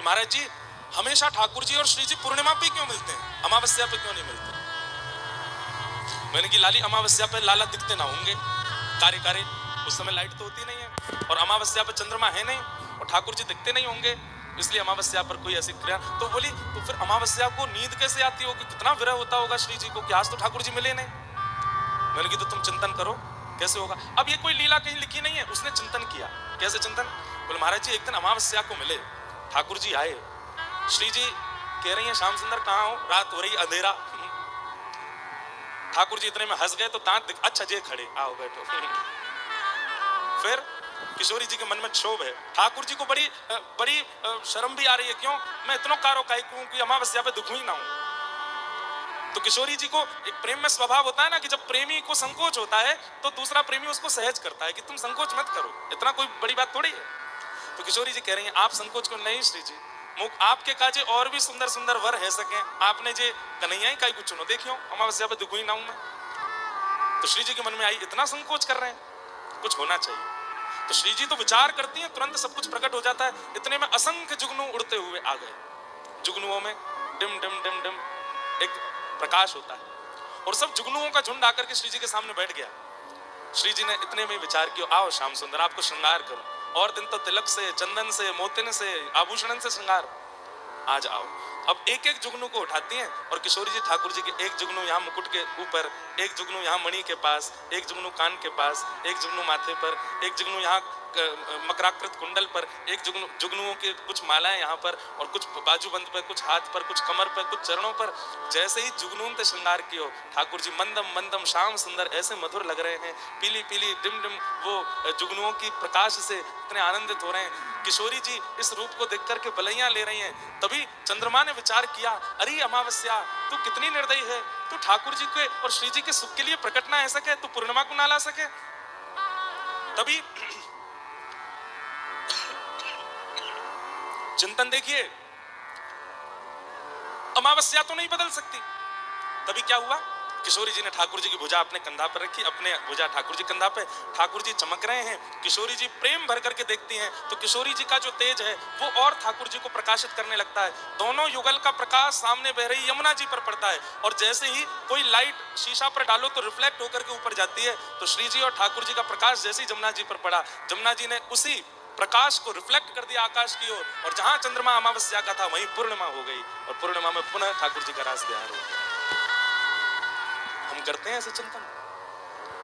महाराज जी हमेशा ठाकुर जी और श्री जी पूर्णिमा पे क्यों मिलते हैं, अमावस्या पे क्यों नहीं मिलते? मैंने कि लाली अमावस्या पे लाला दिखते ना होंगे, कारे कारे, उस समय लाइट तो होती नहीं है, और अमावस्या पे चंद्रमा है नहीं, और ठाकुर जी दिखते नहीं होंगे, इसलिए अमावस्या पर कोई ऐसी क्रिया। तो बोली तो फिर अमावस्या को नींद कैसे आती होगी, कितना विरह होता होगा श्री जी को कि आज तो ठाकुर जी मिले नहीं। मैंने कि तो तुम चिंतन करो कैसे होगा। अब ये कोई लीला कहीं लिखी नहीं है, उसने चिंतन किया। कैसे चिंतन? बोले महाराज जी एक दिन अमावस्या को मिले, ठाकुर जी आए, श्री जी कह रही हैं श्याम सुंदर कहाँ हो, रात हो रही अंधेरा। ठाकुर जी इतने में हंस गए तो दांत अच्छा जे खड़े, आओ बैठो। फिर किशोरी जी के मन में क्षोभ है, ठाकुर जी को बड़ी बड़ी शर्म भी आ रही है, क्यों मैं इतना कारो काई कि अमावस्या पे दुखू ही ना हूं। तो किशोरी जी को एक प्रेम में स्वभाव होता है ना कि जब प्रेमी को संकोच होता है तो दूसरा प्रेमी उसको सहज करता है कि तुम संकोच मत करो, इतना कोई बड़ी बात थोड़ी है। तो किशोरी जी कह रही हैं आप संकोच क्यों? नहीं श्री जी, मुख आपके काजे और भी सुंदर सुंदर वर है सके, आपने जे कन्हैया ही काई कुछ चुनो, देखियो अमावस्या पे दुखू ही ना हूं मैं। तो श्री जी के मन में आई इतना संकोच कर रहे हैं, कुछ होना चाहिए। तो श्री जी तो विचार करती हैं, तुरंत सब कुछ प्रकट हो जाता है। इतने में असंख्य जुगनू उड़ते हुए आ गए। जुगनुओं में डिम डिम डिम डिम एक प्रकाश होता है, और सब जुगनुओं का झुंड आकर के श्री जी के सामने बैठ गया। श्री जी ने इतने में विचार किया, आओ श्याम सुंदर आपको श्रृंगार करूं, और दिन तो तिलक से, चंदन से, मोतिन से, आभूषण से श्रृंगार, आज आओ। अब एक एक जुगनू को उठाती हैं, और किशोरी जी ठाकुर जी के एक जुगनू यहाँ मुकुट के ऊपर, एक जुगनू यहाँ मणि के पास, एक जुगनू कान के पास, एक जुगनू माथे पर, एक जुगनू यहाँ मकराकृत कुंडल पर, एक जुगनुओं के कुछ मालाएं यहाँ पर, और कुछ बाजूबंद पर, कुछ हाथ पर, कुछ कमर पर, कुछ चरणों पर। जैसे ही जुगनून ते श्रृंगार कियो, ठाकुर जी मंदम मंदम श्याम सुंदर ऐसे मधुर लग रहे हैं, पीली पीली डिम डिम वो जुगनुओं की प्रकाश से इतने आनंदित हो रहे हैं। किशोरी जी इस रूप को देख करके बलैया ले रही हैं। तभी चंद्रमा ने विचार किया, अरे अमावस्या तू कितनी निर्दयी है, तू ठाकुर जी के और श्री जी के सुख के लिए प्रकट ना आ सके, तू पूर्णिमा को ना ला सके। तभी चिंतन देखिए, अमावस्या तो नहीं बदल सकती। तभी क्या हुआ, किशोरी जी ने ठाकुर जी की भुजा अपने कंधा पर रखी, अपने भुजा ठाकुर जी कंधा पे, ठाकुर जी चमक रहे हैं, किशोरी जी प्रेम भर करके देखती हैं, तो किशोरी जी का जो तेज है वो और ठाकुर जी को प्रकाशित करने लगता है। दोनों युगल का प्रकाश सामने बह रही यमुना जी पर पड़ता है, और जैसे ही कोई लाइट शीशा पर डालो तो रिफ्लेक्ट होकर के ऊपर जाती है। तो श्री जी और ठाकुर जी का प्रकाश जैसे ही जमुना जी पर पड़ा, जमुना जी ने उसी प्रकाश को रिफ्लेक्ट कर दिया आकाश की ओर, और जहां चंद्रमा अमावस्या का था वहीं पूर्णिमा हो गई, और पूर्णिमा में पुनः ठाकुर जी का रास बिहार हो गया। हम करते हैं ऐसे चिंतन।